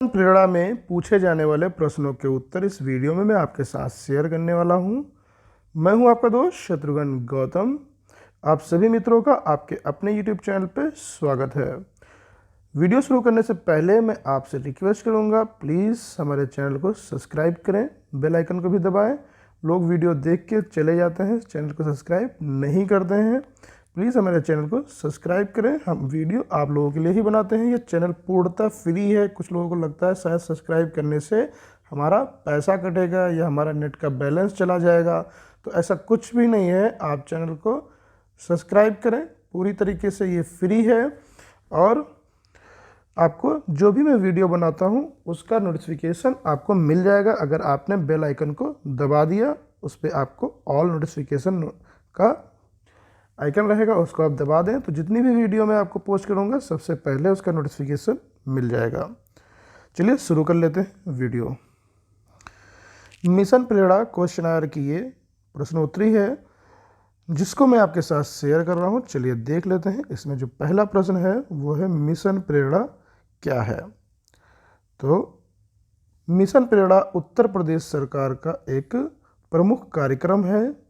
प्रेरणा में पूछे जाने वाले प्रश्नों के उत्तर इस वीडियो में मैं आपके साथ शेयर करने वाला हूं। मैं हूं आपका दोस्त शत्रुघ्न गौतम। आप सभी मित्रों का आपके अपने YouTube चैनल पे स्वागत है। वीडियो शुरू करने से पहले मैं आपसे रिक्वेस्ट करूंगा, प्लीज़ हमारे चैनल को सब्सक्राइब करें, बेल आइकन को भी दबाएं। लोग वीडियो देख के चले जाते हैं, चैनल को सब्सक्राइब नहीं करते हैं। प्लीज़ हमारे चैनल को सब्सक्राइब करें। हम वीडियो आप लोगों के लिए ही बनाते हैं। ये चैनल पूर्णतः फ्री है। कुछ लोगों को लगता है शायद सब्सक्राइब करने से हमारा पैसा कटेगा या हमारा नेट का बैलेंस चला जाएगा, तो ऐसा कुछ भी नहीं है। आप चैनल को सब्सक्राइब करें, पूरी तरीके से ये फ्री है और आपको जो भी मैं वीडियो बनाता हूँ उसका नोटिफिकेशन आपको मिल जाएगा। अगर आपने बेल आइकन को दबा दिया, उस पर आपको ऑल नोटिफिकेशन का आइकन रहेगा, उसको आप दबा दें तो जितनी भी वीडियो मैं आपको पोस्ट करूँगा सबसे पहले उसका नोटिफिकेशन मिल जाएगा। चलिए शुरू कर लेते हैं वीडियो। मिशन प्रेरणा क्वेश्चन की ये प्रश्नोत्तरी है जिसको मैं आपके साथ शेयर कर रहा हूँ। चलिए देख लेते हैं। इसमें जो पहला प्रश्न है वो है मिशन प्रेरणा क्या है। तो मिशन प्रेरणा उत्तर प्रदेश सरकार का एक प्रमुख कार्यक्रम है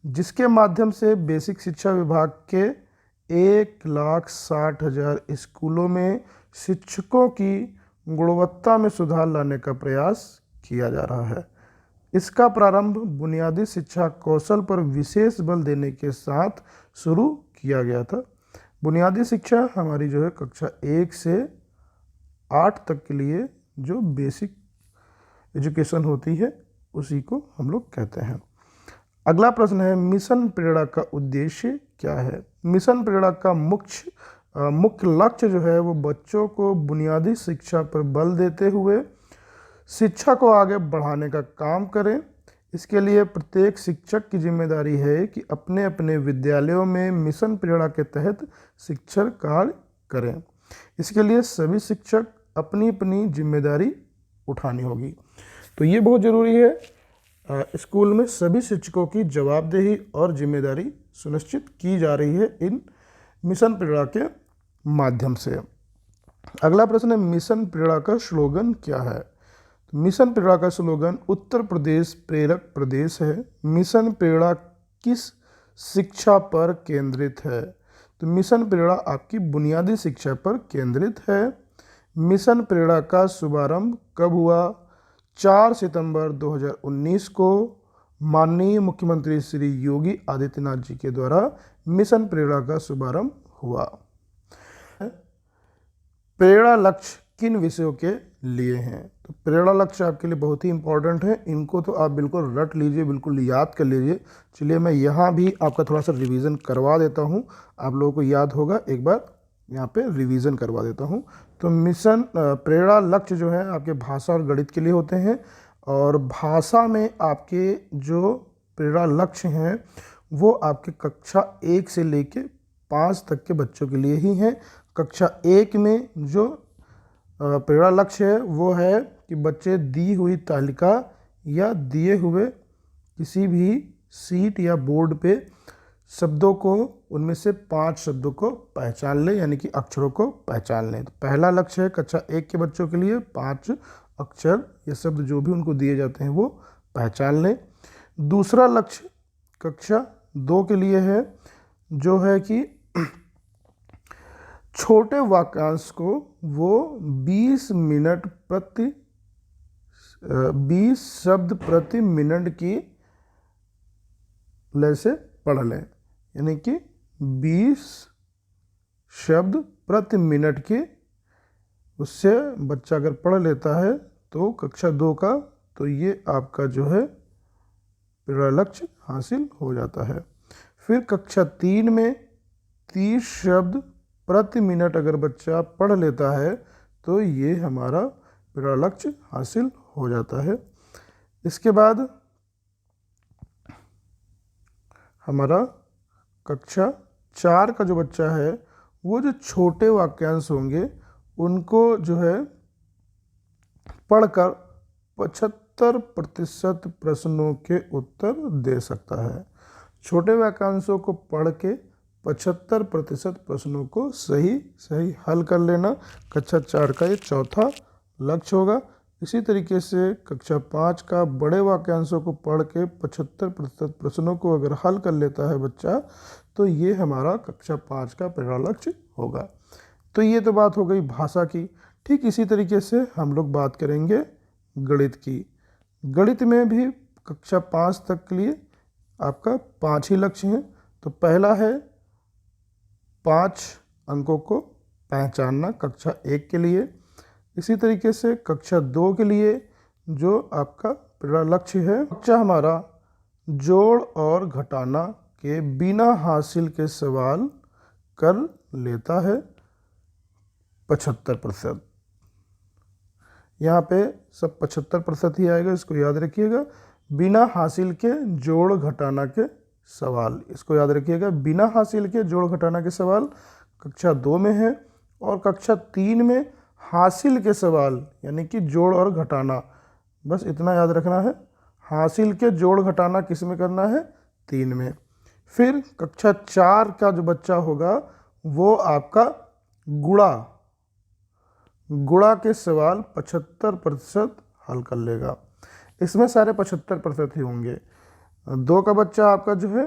जिसके माध्यम से बेसिक शिक्षा विभाग के 1,60,000 स्कूलों में शिक्षकों की गुणवत्ता में सुधार लाने का प्रयास किया जा रहा है। इसका प्रारंभ बुनियादी शिक्षा कौशल पर विशेष बल देने के साथ शुरू किया गया था। बुनियादी शिक्षा हमारी जो है कक्षा 1 से 8 तक के लिए जो बेसिक एजुकेशन होती है उसी को हम लोग कहते हैं। अगला प्रश्न है मिशन प्रेरणा का उद्देश्य क्या है। मिशन प्रेरणा का मुख्य लक्ष्य जो है वो बच्चों को बुनियादी शिक्षा पर बल देते हुए शिक्षा को आगे बढ़ाने का काम करें। इसके लिए प्रत्येक शिक्षक की जिम्मेदारी है कि अपने अपने विद्यालयों में मिशन प्रेरणा के तहत शिक्षण कार्य करें। इसके लिए सभी शिक्षक अपनी अपनी जिम्मेदारी उठानी होगी। तो ये बहुत ज़रूरी है। स्कूल में सभी शिक्षकों की जवाबदेही और जिम्मेदारी सुनिश्चित की जा रही है इन मिशन प्रेरणा के माध्यम से। अगला प्रश्न है मिशन प्रेरणा का स्लोगन क्या है। तो मिशन प्रेरणा का स्लोगन उत्तर प्रदेश प्रेरक प्रदेश है। मिशन प्रेरणा किस शिक्षा पर केंद्रित है। तो मिशन प्रेरणा आपकी बुनियादी शिक्षा पर केंद्रित है। मिशन प्रेरणा का शुभारंभ कब हुआ। 4 सितंबर 2019 को माननीय मुख्यमंत्री श्री योगी आदित्यनाथ जी के द्वारा मिशन प्रेरणा का शुभारंभ हुआ। प्रेरणा लक्ष्य किन विषयों के लिए हैं। तो प्रेरणा लक्ष्य आपके लिए बहुत ही इंपॉर्टेंट है। इनको तो आप बिल्कुल रट लीजिए, बिल्कुल याद कर लीजिए। चलिए मैं यहाँ भी आपका थोड़ा सा रिवीजन करवा देता हूँ। आप लोगों को याद होगा, एक बार यहाँ पे रिवीजन करवा देता हूँ। तो मिशन प्रेरणा लक्ष्य जो है आपके भाषा और गणित के लिए होते हैं। और भाषा में आपके जो प्रेरणा लक्ष्य हैं वो आपके कक्षा 1 से लेके 5 तक के बच्चों के लिए ही हैं। कक्षा 1 में जो प्रेरणा लक्ष्य है वो है कि बच्चे दी हुई तालिका या दिए हुए किसी भी सीट या बोर्ड पे शब्दों को, उनमें से 5 शब्दों को पहचान लें, यानी कि अक्षरों को पहचान लें। तो पहला लक्ष्य है कक्षा 1 के बच्चों के लिए 5 अक्षर या शब्द जो भी उनको दिए जाते हैं वो पहचान लें। दूसरा लक्ष्य कक्षा 2 के लिए है जो है कि छोटे वाक्यांश को वो 20 शब्द प्रति मिनट की लय से पढ़ लें, यानी कि 20 शब्द प्रति मिनट की। उससे बच्चा अगर पढ़ लेता है तो कक्षा 2 का तो ये आपका जो है प्रेरणा लक्ष्य हासिल हो जाता है। फिर कक्षा 3 में 30 शब्द प्रति मिनट अगर बच्चा पढ़ लेता है तो ये हमारा प्रेरणा लक्ष्य हासिल हो जाता है। इसके बाद हमारा कक्षा 4 का जो बच्चा है वो जो छोटे वाक्यांश होंगे उनको जो है पढ़कर 75% प्रश्नों के उत्तर दे सकता है। छोटे वाक्यांशों को पढ़ के 75% प्रश्नों को सही हल कर लेना कक्षा 4 का ये चौथा लक्ष्य होगा। इसी तरीके से कक्षा 5 का बड़े वाक्यांशों को पढ़ के 75% प्रश्नों को अगर हल कर लेता है बच्चा, तो ये हमारा कक्षा 5 का प्रेरणा लक्ष्य होगा। तो ये तो बात हो गई भाषा की। ठीक इसी तरीके से हम लोग बात करेंगे गणित की। गणित में भी कक्षा 5 तक के लिए आपका 5 ही लक्ष्य हैं। तो पहला है 5 अंकों को पहचानना कक्षा 1 के लिए। इसी तरीके से कक्षा 2 के लिए जो आपका प्रेरणा लक्ष्य है, बच्चा हमारा जोड़ और घटाना के बिना हासिल के सवाल कर लेता है 75%। यहाँ पे सब 75% ही आएगा, इसको याद रखिएगा। बिना हासिल के जोड़ घटाना के सवाल, इसको याद रखिएगा। बिना हासिल के जोड़ घटाना के सवाल कक्षा 2 में है, और कक्षा 3 में हासिल के सवाल यानी कि जोड़ और घटाना, बस इतना याद रखना है। हासिल के जोड़ घटाना किस में करना है? 3 में। फिर कक्षा 4 का जो बच्चा होगा वो आपका गुणा के सवाल 75% हल कर लेगा। इसमें सारे 75% ही होंगे। 2 का बच्चा आपका जो है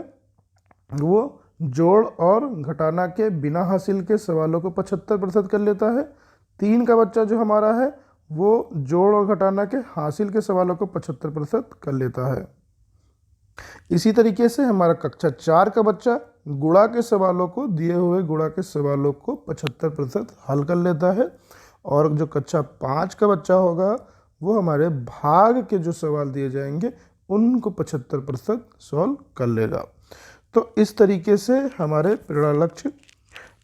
वो जोड़ और घटाना के बिना हासिल के सवालों को 75% कर लेता है। 3 का बच्चा जो हमारा है वो जोड़ और घटाना के हासिल के सवालों को 75% कर लेता है। इसी तरीके से हमारा कक्षा 4 का बच्चा गुणा के सवालों को, दिए हुए गुणा के सवालों को 75% हल कर लेता है। और जो कक्षा 5 का बच्चा होगा वो हमारे भाग के जो सवाल दिए जाएंगे उनको 75% सॉल्व कर लेगा। तो इस तरीके से हमारे प्रेरणा लक्ष्य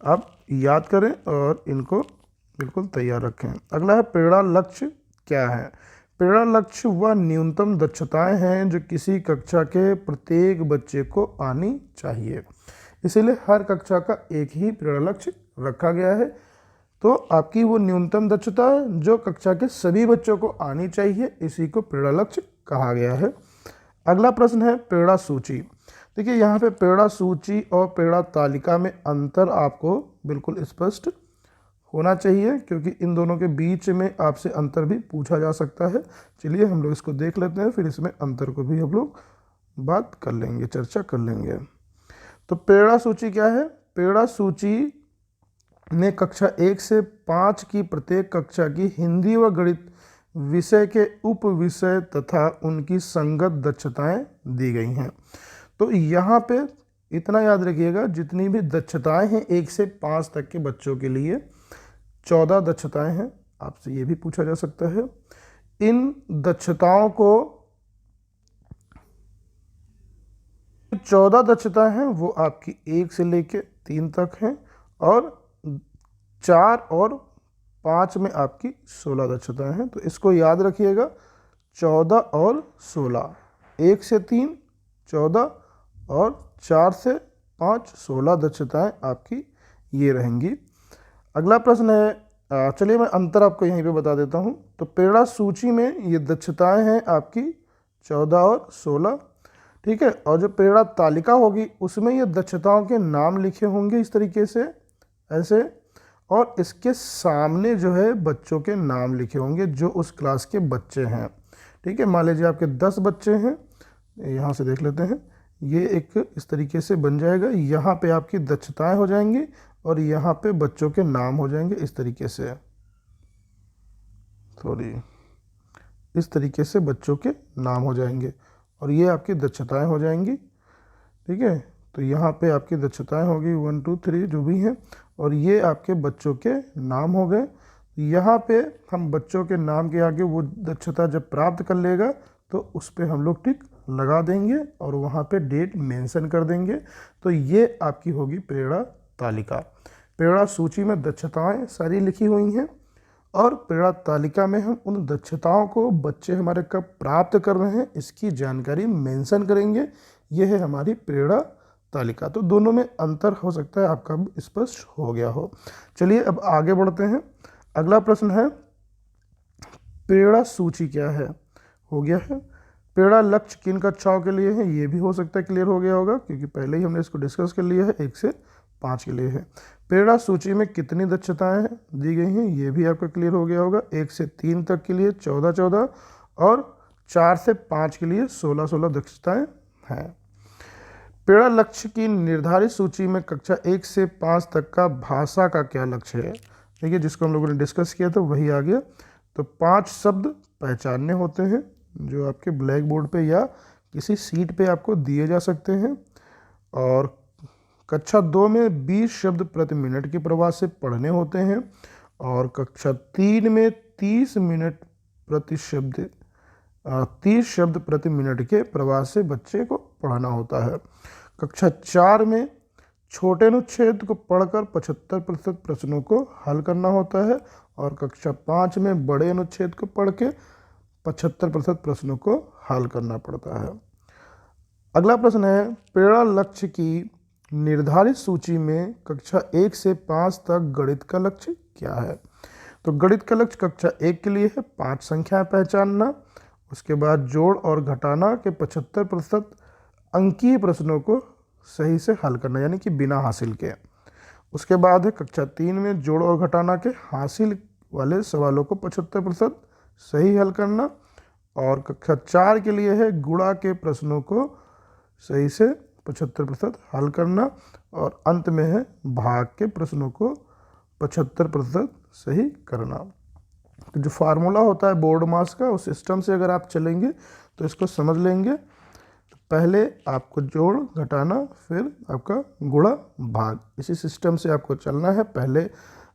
आप याद करें और इनको बिल्कुल तैयार रखें। अगला है प्रेरणा लक्ष्य क्या है? प्रेरणा लक्ष्य वह न्यूनतम दक्षताएं हैं जो किसी कक्षा के प्रत्येक बच्चे को आनी चाहिए। इसीलिए हर कक्षा का एक ही प्रेरणा लक्ष्य रखा गया है। तो आपकी वो न्यूनतम दक्षता जो कक्षा के सभी बच्चों को आनी चाहिए, इसी को प्रेरणा लक्ष्य कहा गया है। अगला प्रश्न है प्रेरणा सूची। देखिए यहाँ पे प्रेरणा सूची और प्रेरणा तालिका में अंतर आपको बिल्कुल स्पष्ट होना चाहिए, क्योंकि इन दोनों के बीच में आपसे अंतर भी पूछा जा सकता है। चलिए हम लोग इसको देख लेते हैं, फिर इसमें अंतर को भी हम लोग बात कर लेंगे, चर्चा कर लेंगे। तो प्रेरणा सूची क्या है? प्रेरणा सूची में कक्षा 1 से 5 की प्रत्येक कक्षा की हिंदी व गणित विषय के उप विषय तथा उनकी संगत दक्षताएं दी गई हैं। तो यहाँ पे इतना याद रखिएगा, जितनी भी दक्षताएं हैं 1 से 5 तक के बच्चों के लिए 14 दक्षताएं हैं। आपसे ये भी पूछा जा सकता है। इन दक्षताओं को 14 दक्षताएं हैं वो आपकी 1 से लेके 3 तक हैं, और 4 और 5 में आपकी 16 दक्षताएं हैं। तो इसको याद रखिएगा, 14 और 16, 1 से 3 14 और 4 से 5 16 दक्षताएं आपकी ये रहेंगी। अगला प्रश्न है, चलिए मैं अंतर आपको यहीं पे बता देता हूँ। तो प्रेरणा सूची में ये दक्षताएं हैं आपकी 14 और 16, ठीक है। और जो प्रेरणा तालिका होगी उसमें ये दक्षताओं के नाम लिखे होंगे इस तरीके से, ऐसे, और इसके सामने जो है बच्चों के नाम लिखे होंगे जो उस क्लास के बच्चे हैं, ठीक है। मान लीजिए आपके 10 बच्चे हैं, यहाँ से देख लेते हैं, ये एक इस तरीके से बन जाएगा। यहाँ पे आपकी दक्षताएं हो जाएंगी और यहाँ पे बच्चों के नाम हो जाएंगे इस तरीके से, इस तरीके से बच्चों के नाम हो जाएंगे और ये आपकी दक्षताएं हो जाएंगी, ठीक है। तो यहाँ पे आपकी दक्षताएं होगी 1 2 3 जो भी हैं, और ये आपके बच्चों के नाम हो गए। यहाँ पे हम बच्चों के नाम के आगे वो दक्षता जब प्राप्त कर लेगा तो उस पर हम लोग टिक लगा देंगे और वहाँ पे डेट मेंशन कर देंगे। तो ये आपकी होगी प्रेरणा तालिका। प्रेरणा सूची में दक्षताएं सारी लिखी हुई हैं, और प्रेरणा तालिका में हम उन दक्षताओं को बच्चे हमारे कब प्राप्त कर रहे हैं इसकी जानकारी मेंशन करेंगे। यह है हमारी प्रेरणा तालिका। तो दोनों में अंतर हो सकता है आपका स्पष्ट हो गया हो। चलिए अब आगे बढ़ते हैं। अगला प्रश्न है प्रेरणा सूची क्या है? हो गया है। प्रेरणा लक्ष्य किन कक्षाओं के लिए है? ये भी हो सकता है क्लियर हो गया होगा, क्योंकि पहले ही हमने इसको डिस्कस कर लिया है 1 से 5 के लिए है। प्रेरणा सूची में कितनी दक्षताएं दी गई हैं, ये भी आपका क्लियर हो गया होगा। 1 से 3 तक के लिए 14 और 4 से 5 के लिए 16 दक्षताएं हैं। प्रेरणा लक्ष्य की निर्धारित सूची में कक्षा 1 से 5 तक का भाषा का क्या लक्ष्य है। देखिए, जिसको हम लोगों ने डिस्कस किया था वही आ गया। तो 5 शब्द पहचानने होते हैं जो आपके ब्लैक बोर्ड पे या किसी सीट पे आपको दिए जा सकते हैं। और कक्षा 2 में 20 शब्द प्रति मिनट के प्रवाह से पढ़ने होते हैं। और कक्षा 3 में 30 शब्द प्रति मिनट के प्रवाह से बच्चे को पढ़ाना होता है। कक्षा 4 में छोटे अनुच्छेद को पढ़कर 75% प्रश्नों को हल करना होता है। और कक्षा 5 में बड़े अनुच्छेद को पढ़ के 75% प्रश्नों को हल करना पड़ता है। अगला प्रश्न है, प्रेरणा लक्ष्य की निर्धारित सूची में कक्षा 1 से 5 तक गणित का लक्ष्य क्या है। तो गणित का लक्ष्य कक्षा 1 के लिए है 5 संख्याएं पहचानना, उसके बाद जोड़ और घटाना के 75% अंकीय प्रश्नों को सही से हल करना, यानी कि बिना हासिल के। उसके बाद है कक्षा 3 में जोड़ और घटाना के हासिल वाले सवालों को 75% सही हल करना। और कक्षा 4 के लिए है गुणा के प्रश्नों को सही से 75% हल करना। और अंत में है भाग के प्रश्नों को 75% सही करना। तो जो फार्मूला होता है बोर्ड मास का, उस सिस्टम से अगर आप चलेंगे तो इसको समझ लेंगे। पहले आपको जोड़ घटाना, फिर आपका गुणा भाग, इसी सिस्टम से आपको चलना है। पहले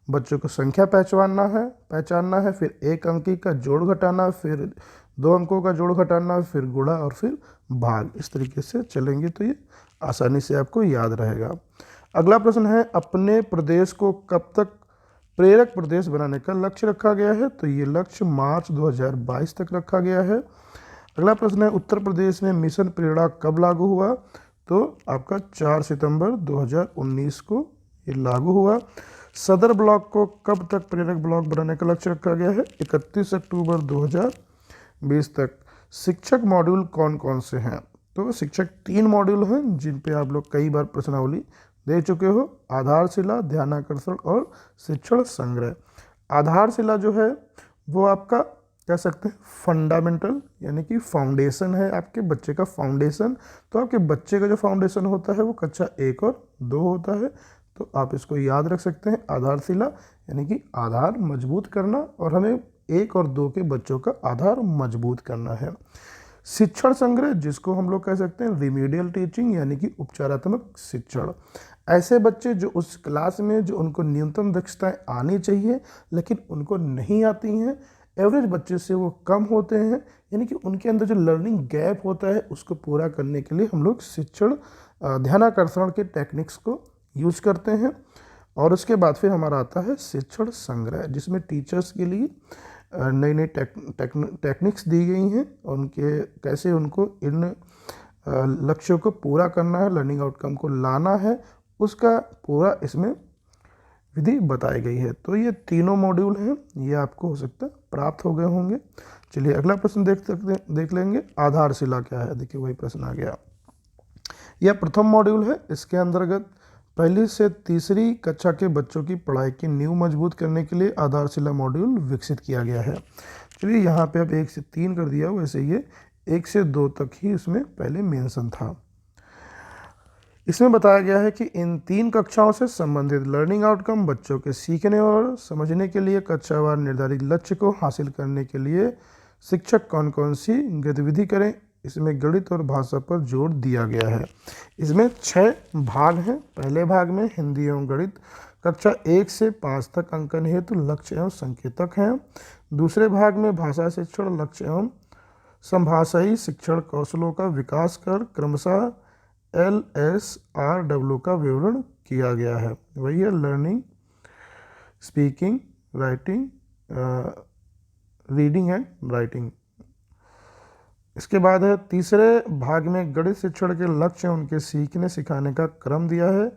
बच्चों को संख्या पहचानना है, फिर 1 अंकी का जोड़ घटाना, फिर 2 अंकों का जोड़ घटाना, फिर गुणा और फिर भाग। इस तरीके से चलेंगे तो ये आसानी से आपको याद रहेगा। अगला प्रश्न है, अपने प्रदेश को कब तक प्रेरक प्रदेश बनाने का लक्ष्य रखा गया है। तो ये लक्ष्य मार्च 2022 तक रखा गया है। अगला प्रश्न है, उत्तर प्रदेश में मिशन प्रेरणा कब लागू हुआ। तो आपका 4 सितंबर 2019 को ये लागू हुआ। सदर ब्लॉक को कब तक प्रेरक ब्लॉक बनाने का लक्ष्य रखा गया है। 31 अक्टूबर 2020 तक। शिक्षक मॉड्यूल कौन कौन से हैं। तो शिक्षक 3 मॉड्यूल हैं जिन पे आप लोग कई बार प्रश्नावली दे चुके हो। आधारशिला, ध्यानाकर्षण और शिक्षण संग्रह। आधारशिला जो है वो आपका कह सकते हैं फंडामेंटल, यानी कि फाउंडेशन है, आपके बच्चे का फाउंडेशन। तो आपके बच्चे का जो फाउंडेशन होता है वो कक्षा 1 और 2 होता है। तो आप इसको याद रख सकते हैं, आधारशिला यानी कि आधार मजबूत करना, और हमें 1 और 2 के बच्चों का आधार मजबूत करना है। शिक्षण संग्रह, जिसको हम लोग कह सकते हैं रिमीडियल टीचिंग, यानी कि उपचारात्मक शिक्षण। ऐसे बच्चे जो उस क्लास में जो उनको न्यूनतम दक्षताएं आनी चाहिए लेकिन उनको नहीं आती हैं, एवरेज बच्चे से वो कम होते हैं, यानी कि उनके अंदर जो लर्निंग गैप होता है उसको पूरा करने के लिए हम लोग शिक्षण ध्यानाकर्षण के टेक्निक्स को यूज करते हैं। और उसके बाद फिर हमारा आता है शिक्षण संग्रह, जिसमें टीचर्स के लिए नई नई टेक्निक्स दी गई हैं, उनके कैसे उनको इन लक्ष्यों को पूरा करना है, लर्निंग आउटकम को लाना है, उसका पूरा इसमें विधि बताई गई है। तो ये तीनों मॉड्यूल हैं, ये आपको हो सकता है प्राप्त हो गए होंगे। चलिए अगला प्रश्न देख लेंगे, आधारशिला क्या है। देखिए वही प्रश्न आ गया। यह प्रथम मॉड्यूल है, इसके अंतर्गत 1ली से 3री कक्षा के बच्चों की पढ़ाई की नींव मजबूत करने के लिए आधारशिला मॉड्यूल विकसित किया गया है। चलिए यहाँ पे अब 1 से 3 कर दिया, वैसे ये 1 से 2 तक ही इसमें पहले मेंशन था। इसमें बताया गया है कि इन 3 कक्षाओं से संबंधित लर्निंग आउटकम बच्चों के सीखने और समझने के लिए कक्षावार निर्धारित लक्ष्य को हासिल करने के लिए शिक्षक कौन कौन सी गतिविधि करें। इसमें गणित और भाषा पर जोर दिया गया है। इसमें 6 भाग हैं। पहले भाग में हिंदी एवं गणित कक्षा 1 से 5 तक अंकन हेतु लक्ष्य एवं संकेतक हैं। दूसरे भाग में भाषा शिक्षण लक्ष्य एवं संभाषाई शिक्षण कौशलों का विकास कर क्रमशः LSRW का विवरण किया गया है। वही है learning, speaking, writing, reading and writing. इसके बाद है तीसरे भाग में गणित शिक्षण के लक्ष्य उनके सीखने सिखाने का क्रम दिया है,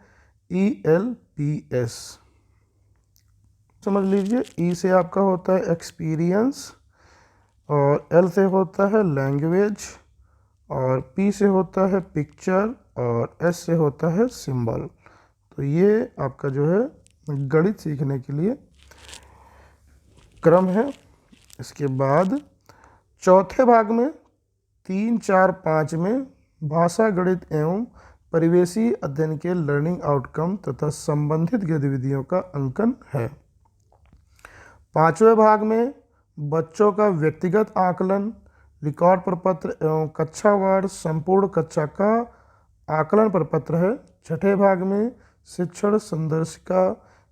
ELPS। समझ लीजिए, E से आपका होता है एक्सपीरियंस, और L से होता है लैंग्वेज, और P से होता है पिक्चर, और S से होता है सिंबल। तो तो ये आपका जो है गणित सीखने के लिए क्रम है। इसके बाद चौथे भाग में 3, 4, 5 में भाषा, गणित एवं परिवेशी अध्ययन के लर्निंग आउटकम तथा संबंधित गतिविधियों का अंकन है। 5वें भाग में बच्चों का व्यक्तिगत आकलन, रिकॉर्ड प्रपत्र एवं कक्षावार संपूर्ण कक्षा का आकलन प्रपत्र है। 6ठे भाग में शिक्षण संदर्शिका,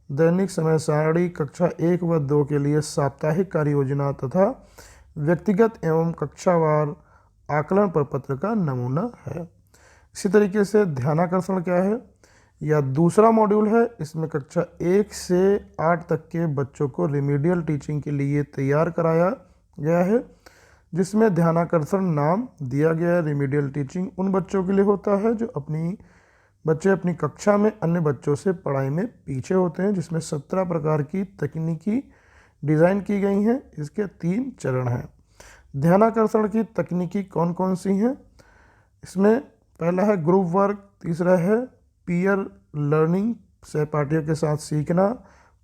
दैनिक समय सारणी, कक्षा 1 व 2 के लिए साप्ताहिक कार्य योजना तथा व्यक्तिगत एवं कक्षावार आकलन प्रपत्र का नमूना है। इसी तरीके से ध्यानाकर्षण क्या है, या दूसरा मॉड्यूल है। इसमें कक्षा 1 से 8 तक के बच्चों को रिमीडियल टीचिंग के लिए तैयार कराया गया है, जिसमें ध्यानाकर्षण नाम दिया गया है। रिमीडियल टीचिंग उन बच्चों के लिए होता है जो बच्चे अपनी कक्षा में अन्य बच्चों से पढ़ाई में पीछे होते हैं, जिसमें 17 प्रकार की तकनीकी डिज़ाइन की गई हैं। इसके 3 चरण हैं। ध्यानाकर्षण की तकनीकी कौन कौन सी हैं? इसमें पहला है ग्रुप वर्क, तीसरा है पीयर लर्निंग, सहपाठियों के साथ सीखना,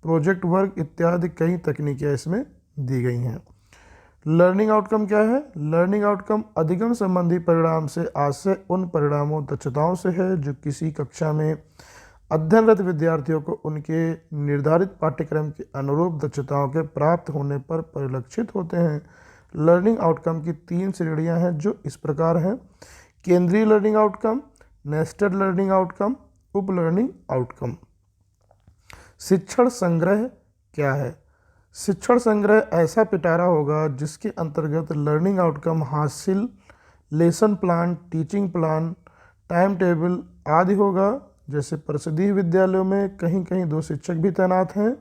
प्रोजेक्ट वर्क इत्यादि कई तकनीकें इसमें दी गई हैं। लर्निंग आउटकम क्या है? लर्निंग आउटकम अधिगम संबंधी परिणाम से आशय उन परिणामों दक्षताओं से है जो किसी कक्षा में अध्ययनरत विद्यार्थियों को उनके निर्धारित पाठ्यक्रम के अनुरूप दक्षताओं के प्राप्त होने पर परिलक्षित होते हैं। लर्निंग आउटकम की 3 श्रेणियां हैं जो इस प्रकार हैं: केंद्रीय learning outcome, nested learning outcome, उप लर्निंग आउटकम। शिक्षण संग्रह क्या है? शिक्षण संग्रह ऐसा पिटारा होगा जिसके अंतर्गत लर्निंग आउटकम हासिल, lesson plan, teaching plan, time table आदि होगा। जैसे परिषदीय विद्यालयों में कहीं कहीं 2 शिक्षक भी तैनात हैं।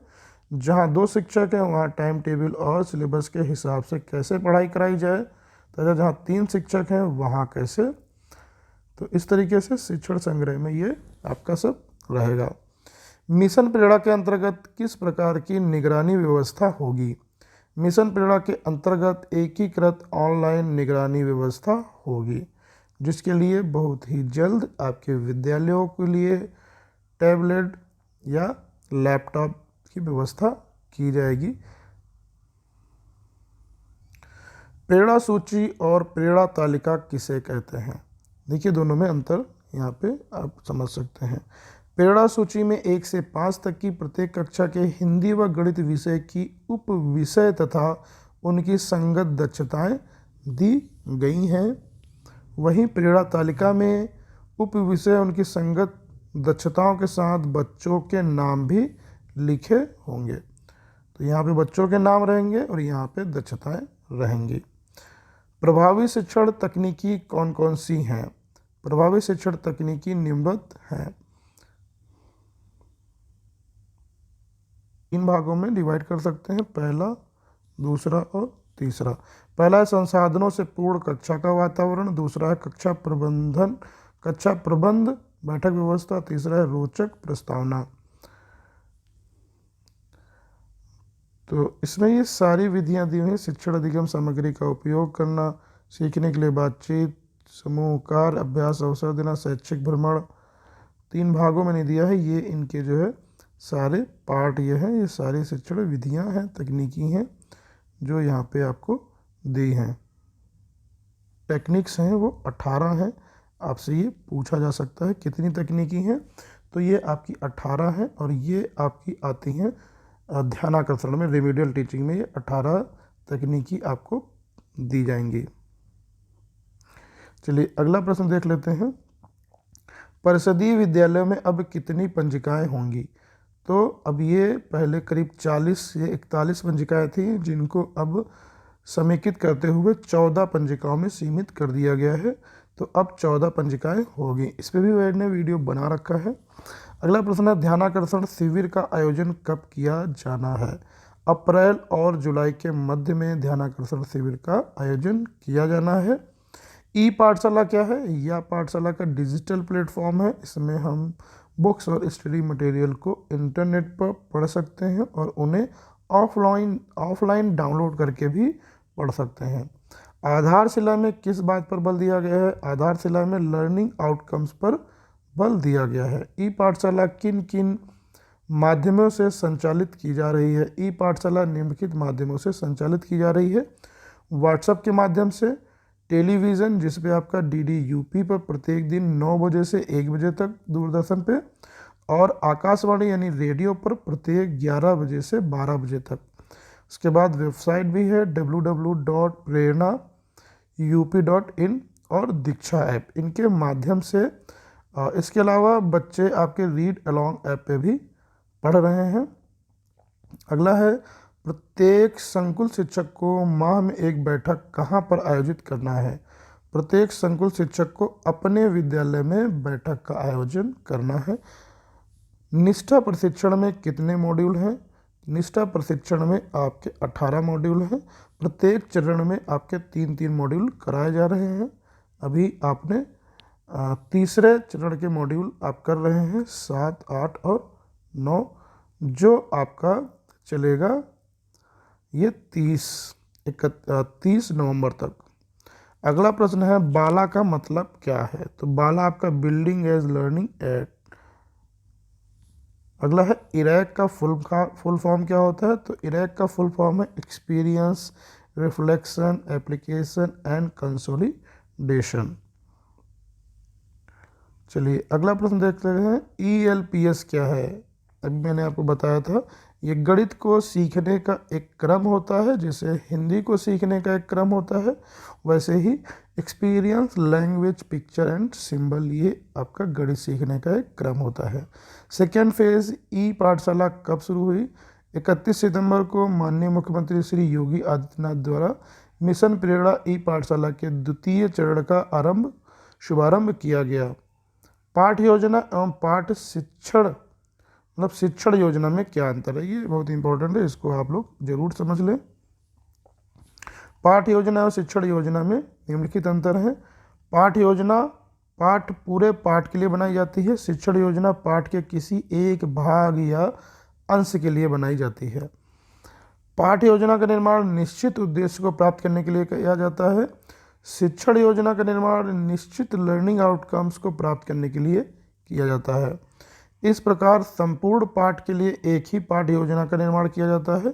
जहां 2 शिक्षक हैं वहां टाइम टेबल और सिलेबस के हिसाब से कैसे पढ़ाई कराई जाए, तथा जहां 3 शिक्षक हैं वहां कैसे। तो इस तरीके से शिक्षण संग्रह में ये आपका सब रहेगा। मिशन प्रेरणा के अंतर्गत किस प्रकार की निगरानी व्यवस्था होगी? मिशन प्रेरणा के अंतर्गत एकीकृत ऑनलाइन निगरानी व्यवस्था होगी, जिसके लिए बहुत ही जल्द आपके विद्यालयों के लिए टैबलेट या लैपटॉप की व्यवस्था की जाएगी। प्रेरणा सूची और प्रेरणा तालिका किसे कहते हैं? देखिए, दोनों में अंतर यहाँ पे आप समझ सकते हैं। प्रेरणा सूची में 1 से 5 तक की प्रत्येक कक्षा के हिंदी व गणित विषय की उप विषय तथा उनकी संगत दक्षताएं दी गई हैं। वहीं प्रेरणा तालिका में उप विषय, उनकी संगत दक्षताओं के साथ बच्चों के नाम भी लिखे होंगे। तो यहाँ पे बच्चों के नाम रहेंगे और यहाँ पे दक्षताएं रहेंगी। प्रभावी शिक्षण तकनीकी कौन कौन सी हैं? प्रभावी शिक्षण तकनीकी निम्नवत हैं। इन भागों में डिवाइड कर सकते हैं, पहला, दूसरा और तीसरा। पहला है संसाधनों से पूर्ण कक्षा का वातावरण, दूसरा है कक्षा प्रबंध बैठक व्यवस्था, तीसरा है रोचक प्रस्तावना। तो इसमें ये सारी विधियां दी हुई हैं। शिक्षण अधिगम सामग्री का उपयोग करना, सीखने के लिए बातचीत, समूह कार्य, अभ्यास अवसर देना, शैक्षिक भ्रमण। 3 भागों में नहीं दिया है, ये इनके जो है सारे पार्ट ये हैं। ये सारी शिक्षण विधियां हैं, तकनीकी हैं जो यहाँ पे आपको दी हैं। टेक्निक्स हैं वो 18 हैं। आपसे ये पूछा जा सकता है कितनी तकनीकी हैं, तो ये आपकी 18 हैं और ये आपकी आती हैं ध्यानाकर्षण में, रिमीडियल टीचिंग में ये 18 तकनीकी आपको दी जाएंगी। चलिए अगला प्रश्न देख लेते हैं। परिषदीय विद्यालयों में अब कितनी पंजिकाएं होंगी? तो अब ये पहले करीब 40 से 41 पंजिकाएं थी, जिनको अब समेकित करते हुए 14 पंजिकाओं में सीमित कर दिया गया है। तो अब 14 पंजिकाएं होगी। इस पर भी मैंने वीडियो बना रखा है। अगला प्रश्न है, ध्यानाकर्षण शिविर का आयोजन कब किया जाना है? अप्रैल और जुलाई के मध्य में ध्यानाकर्षण शिविर का आयोजन किया जाना है। ई पाठशाला क्या है? यह पाठशाला का डिजिटल प्लेटफॉर्म है। इसमें हम बुक्स और स्टडी मटेरियल को इंटरनेट पर पढ़ सकते हैं और उन्हें ऑफलाइन डाउनलोड करके भी पढ़ सकते हैं। आधारशिला में किस बात पर बल दिया गया है? आधारशिला में लर्निंग आउटकम्स पर बल दिया गया है। ई पाठशाला किन किन माध्यमों से संचालित की जा रही है? ई पाठशाला निम्नलिखित माध्यमों से संचालित की जा रही है। व्हाट्सएप के माध्यम से, टेलीविज़न जिस पे आपका डीडी यूपी पर प्रत्येक दिन 9 बजे से 1 बजे तक दूरदर्शन पे, और आकाशवाणी यानी रेडियो पर प्रत्येक 11 बजे से 12 बजे तक। उसके बाद वेबसाइट भी है www.prerna.up.in और दीक्षा ऐप, इनके माध्यम से। इसके अलावा बच्चे आपके रीड अलोंग ऐप पे भी पढ़ रहे हैं। अगला है, प्रत्येक संकुल शिक्षक को माह में एक बैठक कहाँ पर आयोजित करना है? प्रत्येक संकुल शिक्षक को अपने विद्यालय में बैठक का आयोजन करना है। निष्ठा प्रशिक्षण में कितने मॉड्यूल हैं? निष्ठा प्रशिक्षण में आपके 18 मॉड्यूल हैं। प्रत्येक चरण में आपके 3-3 मॉड्यूल कराए जा रहे हैं। अभी आपने तीसरे चरण के मॉड्यूल आप कर रहे हैं 7, 8 और 9, जो आपका चलेगा ये 30 नवंबर तक। अगला प्रश्न है, बाला का मतलब क्या है? तो बाला आपका बिल्डिंग एज लर्निंग एट। अगला है, इरैक का फुल फॉर्म क्या होता है? तो इरैक का फुल फॉर्म है experience, reflection, application and consolidation. चलिए अगला प्रश्न देखते हैं, ELPS क्या है? अभी मैंने आपको बताया था, ये गणित को सीखने का एक क्रम होता है, जैसे हिंदी को सीखने का एक क्रम होता है, वैसे ही experience, language, picture and symbol, ये आपका गणित सीखने का एक क्रम होता है। सेकेंड फेज ई पाठशाला कब शुरू हुई? 31 सितंबर को माननीय मुख्यमंत्री श्री योगी आदित्यनाथ द्वारा मिशन प्रेरणा ई पाठशाला के द्वितीय चरण का शुभारंभ किया गया। पाठ योजना एवं पाठ शिक्षण मतलब शिक्षण योजना में क्या अंतर है? ये बहुत इंपॉर्टेंट है, इसको आप लोग जरूर समझ लें। पाठ योजना और शिक्षण योजना में निम्नलिखित अंतर है। पाठ योजना पूरे पाठ के लिए बनाई जाती है। शिक्षण योजना पाठ के किसी एक भाग या अंश के लिए बनाई जाती है। पाठ योजना का निर्माण निश्चित उद्देश्य को प्राप्त करने के लिए किया जाता है। शिक्षण योजना का निर्माण निश्चित लर्निंग आउटकम्स को प्राप्त करने के लिए किया जाता है। इस प्रकार संपूर्ण पाठ के लिए एक ही पाठ योजना का निर्माण किया जाता है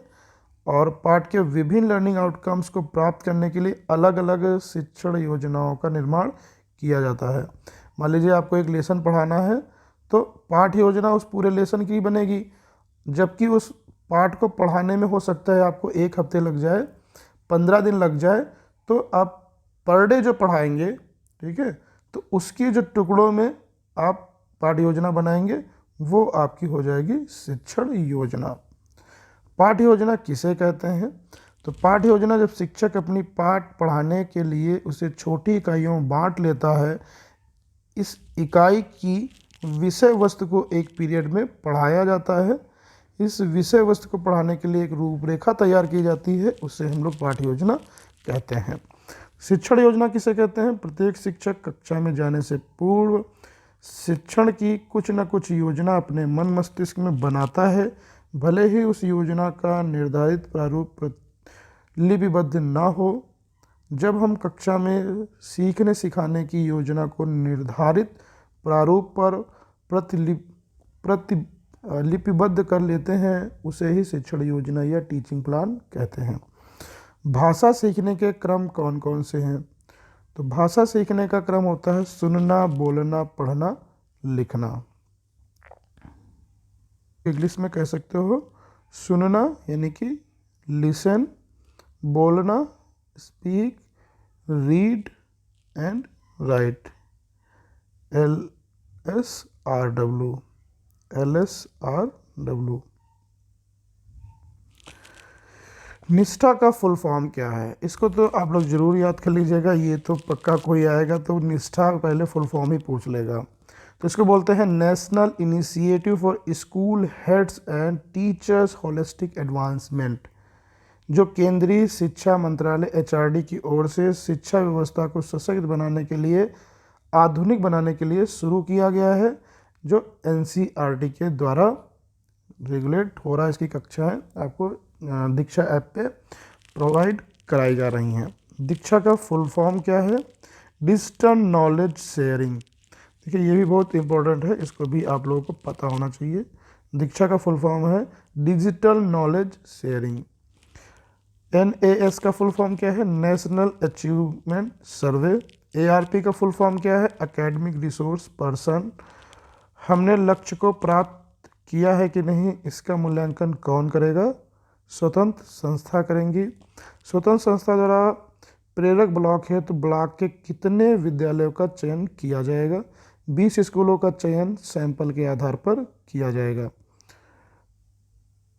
और पाठ के विभिन्न लर्निंग आउटकम्स को प्राप्त करने के लिए अलग अलग शिक्षण योजनाओं का निर्माण किया जाता है। मान लीजिए आपको एक लेसन पढ़ाना है, तो पाठ योजना उस पूरे लेसन की बनेगी, जबकि उस पाठ को पढ़ाने में हो सकता है आपको 1 हफ्ते लग जाए, 15 दिन लग जाए। तो आप पर डे जो पढ़ाएंगे, ठीक है, तो उसकी जो टुकड़ों में आप पाठ योजना बनाएंगे, वो आपकी हो जाएगी शिक्षण योजना। पाठ योजना किसे कहते हैं? तो पाठ योजना जब शिक्षक अपनी पाठ पढ़ाने के लिए उसे छोटी इकाइयों में बांट लेता है। इस इकाई की विषय वस्तु को एक पीरियड में पढ़ाया जाता है। इस विषय वस्तु को पढ़ाने के लिए एक रूपरेखा तैयार की जाती है, उसे हम लोग पाठ योजना कहते हैं। शिक्षण योजना किसे कहते हैं? प्रत्येक शिक्षक कक्षा में जाने से पूर्व शिक्षण की कुछ न कुछ योजना अपने मन मस्तिष्क में बनाता है, भले ही उस योजना का निर्धारित प्रारूप लिपिबद्ध ना हो। जब हम कक्षा में सीखने सिखाने की योजना को निर्धारित प्रारूप पर लिपिबद्ध कर लेते हैं, उसे ही शिक्षण योजना या टीचिंग प्लान कहते हैं। भाषा सीखने के क्रम कौन कौन से हैं? तो भाषा सीखने का क्रम होता है सुनना, बोलना, पढ़ना, लिखना। इंग्लिश में कह सकते हो सुनना यानी कि लिसन, बोलना speak, read and right, LSRW। निष्ठा का फुल फॉर्म क्या है? इसको तो आप लोग जरूर याद कर लीजिएगा, ये तो पक्का कोई आएगा तो निष्ठा पहले फुल फॉर्म ही पूछ लेगा। तो इसको बोलते हैं national initiative for school heads and teachers holistic advancement, जो केंद्रीय शिक्षा मंत्रालय HRD की ओर से शिक्षा व्यवस्था को सशक्त बनाने के लिए, आधुनिक बनाने के लिए शुरू किया गया है, जो NCERT के द्वारा रेगुलेट हो रहा है। इसकी कक्षाएं आपको दीक्षा ऐप पे प्रोवाइड कराई जा रही हैं। दीक्षा का फुल फॉर्म क्या है? Digital knowledge sharing. ठीक है, ये भी बहुत इंपॉर्टेंट है, इसको भी आप लोगों को पता होना चाहिए। दीक्षा का फुल फॉर्म है डिजिटल नॉलेज शेयरिंग। NAS का फुल फॉर्म क्या है? नेशनल अचीवमेंट सर्वे। ARP का फुल फॉर्म क्या है? Academic resource person. हमने लक्ष्य को प्राप्त किया है कि नहीं, इसका मूल्यांकन कौन करेगा? स्वतंत्र संस्था करेंगी। स्वतंत्र संस्था द्वारा प्रेरक ब्लॉक है तो ब्लॉक के कितने विद्यालयों का चयन किया जाएगा? 20 स्कूलों का चयन सैंपल के आधार पर किया जाएगा।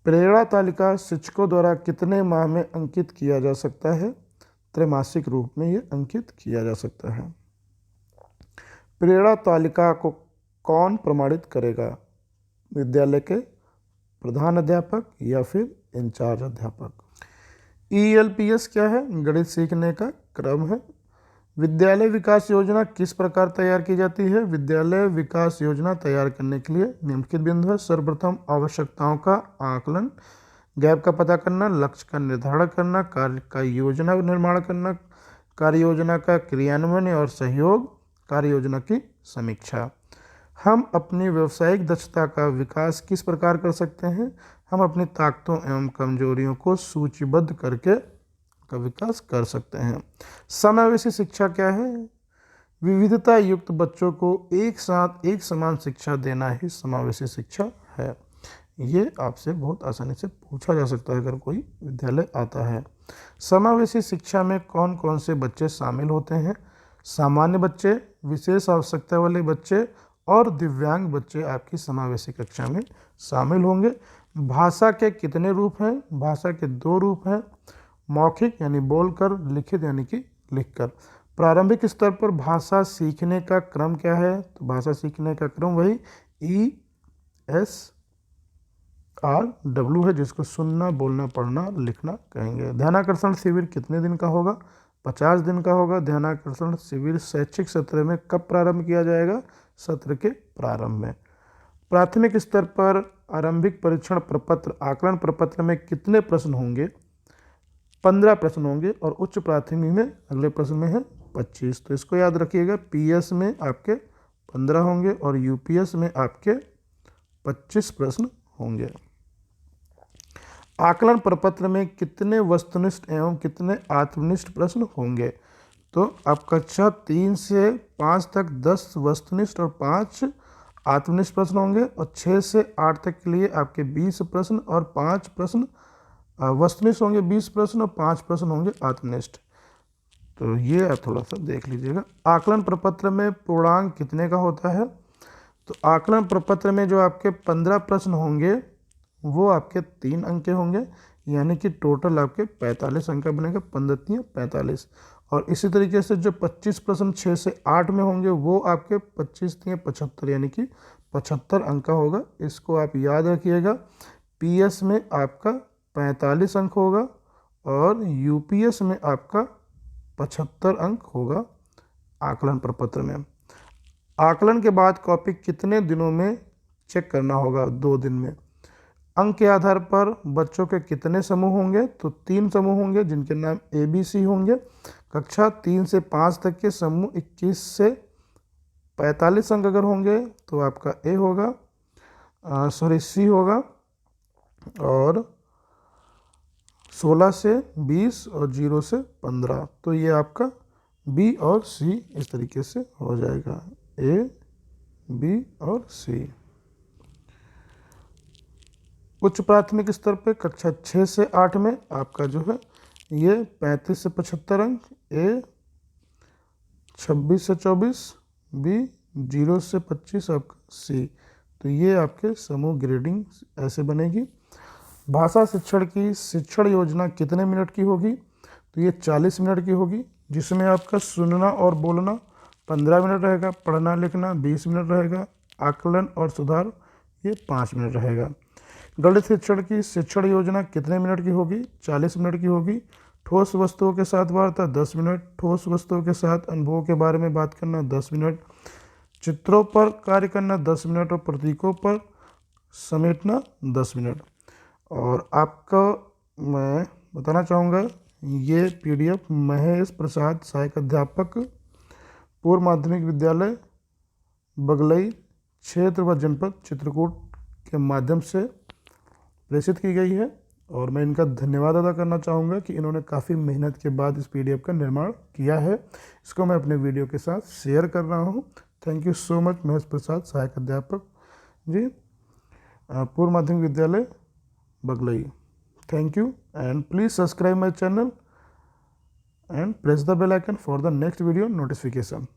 प्रेरणा तालिका शिक्षकों द्वारा कितने माह में अंकित किया जा सकता है? त्रैमासिक रूप में ये अंकित किया जा सकता है। प्रेरणा तालिका को कौन प्रमाणित करेगा? विद्यालय के प्रधान अध्यापक या फिर इंचार्ज अध्यापक। ELPS क्या है? गणित सीखने का क्रम है। विद्यालय विकास योजना किस प्रकार तैयार की जाती है? विद्यालय विकास योजना तैयार करने के लिए निम्नलिखित बिंदु है। सर्वप्रथम आवश्यकताओं का आकलन, गैप का पता करना, लक्ष्य का निर्धारण करना, कार्य का योजना निर्माण करना, कार्य योजना का क्रियान्वयन और सहयोग, कार्य योजना की समीक्षा। हम अपनी व्यावसायिक दक्षता का विकास किस प्रकार कर सकते हैं? हम अपनी ताकतों एवं कमजोरियों को सूचीबद्ध करके का विकास कर सकते हैं। समावेशी शिक्षा क्या है? विविधता युक्त बच्चों को एक साथ एक समान शिक्षा देना ही समावेशी शिक्षा है। ये आपसे बहुत आसानी से पूछा जा सकता है अगर कोई विद्यालय आता है। समावेशी शिक्षा में कौन कौन से बच्चे शामिल होते हैं? सामान्य बच्चे, विशेष आवश्यकता वाले बच्चे और दिव्यांग बच्चे आपकी समावेशी कक्षा में शामिल होंगे। भाषा के कितने रूप हैं? भाषा के 2 रूप हैं, मौखिक यानी बोलकर, लिखित यानी कि लिखकर। प्रारंभिक स्तर पर भाषा सीखने का क्रम क्या है? तो भाषा सीखने का क्रम वही ESRW है, जिसको सुनना, बोलना, पढ़ना, लिखना कहेंगे। ध्यानाकर्षण शिविर कितने दिन का होगा? 50 दिन का होगा। ध्यानाकर्षण शिविर शैक्षिक सत्र में कब प्रारंभ किया जाएगा? सत्र के प्रारंभ में। प्राथमिक स्तर पर आरंभिक परीक्षण प्रपत्र, आकलन प्रपत्र में कितने प्रश्न होंगे? 15 प्रश्न होंगे और उच्च प्राथमिक में अगले प्रश्न में है 25। तो इसको याद रखिएगा, PS में आपके 15 होंगे और UPS में आपके 25 प्रश्न होंगे। आकलन प्रपत्र में कितने वस्तुनिष्ठ एवं कितने आत्मनिष्ठ प्रश्न होंगे? तो आप कक्षा 3 से 5 तक 10 वस्तुनिष्ठ और 5 आत्मनिष्ठ प्रश्न होंगे और 6 से 8 तक के लिए आपके 20 प्रश्न और 5 प्रश्न वस्तुनिष्ठ होंगे, 20 प्रश्न और 5 प्रश्न होंगे आत्मनिष्ठ। तो ये आप थोड़ा सा देख लीजिएगा। आकलन प्रपत्र में पूर्णांक कितने का होता है? तो आकलन प्रपत्र में जो आपके 15 प्रश्न होंगे वो आपके 3 अंक के होंगे, यानी कि टोटल आपके 45 अंक का बनेगा, 15 45। और इसी तरीके से जो 25 प्रश्न 6 से 8 में होंगे वो आपके 25 75, यानी कि 75 अंक का होगा। इसको आप याद रखिएगा। PS में आपका 45 अंक होगा और UPS में आपका 75 अंक होगा आकलन प्रपत्र में। आकलन के बाद कॉपी कितने दिनों में चेक करना होगा? 2 दिन में। अंक के आधार पर बच्चों के कितने समूह होंगे? तो 3 समूह होंगे जिनके नाम ABC होंगे। कक्षा 3 से 5 तक के समूह 21 से 45 अंक अगर होंगे तो आपका A होगा, C होगा, और 16 से 20 और 0 से 15। तो ये आपका B और C इस तरीके से हो जाएगा, A, B और C। उच्च प्राथमिक स्तर पे कक्षा 6 से 8 में आपका जो है ये 35 से 75 अंक, A 26 से 24, B 0 से 25, आपका C। तो ये आपके समूह ग्रेडिंग ऐसे बनेगी। भाषा शिक्षण की शिक्षण योजना कितने मिनट की होगी? तो ये 40 मिनट की होगी, जिसमें आपका सुनना और बोलना 15 मिनट रहेगा, पढ़ना लिखना 20 मिनट रहेगा, आकलन और सुधार ये 5 मिनट रहेगा। गणित शिक्षण की शिक्षण योजना कितने मिनट की होगी? 40 मिनट की होगी। ठोस वस्तुओं के साथ वार्ता 10 मिनट, ठोस वस्तुओं के साथ अनुभवों के बारे में बात करना 10 मिनट, चित्रों पर कार्य करना 10 मिनट और प्रतीकों पर समेटना 10 मिनट। और आपको मैं बताना चाहूँगा, ये PDF महेश प्रसाद सहायक अध्यापक पूर्व माध्यमिक विद्यालय बगलई क्षेत्र व जनपद चित्रकूट के माध्यम से प्रेषित की गई है और मैं इनका धन्यवाद अदा करना चाहूँगा कि इन्होंने काफ़ी मेहनत के बाद इस PDF का निर्माण किया है। इसको मैं अपने वीडियो के साथ शेयर कर रहा हूँ। Thank you so much Mahesh Prasad, सहायक अध्यापक जी, पूर्व माध्यमिक विद्यालय बगलई। Thank you and please subscribe my channel and press the bell icon for the next video notification.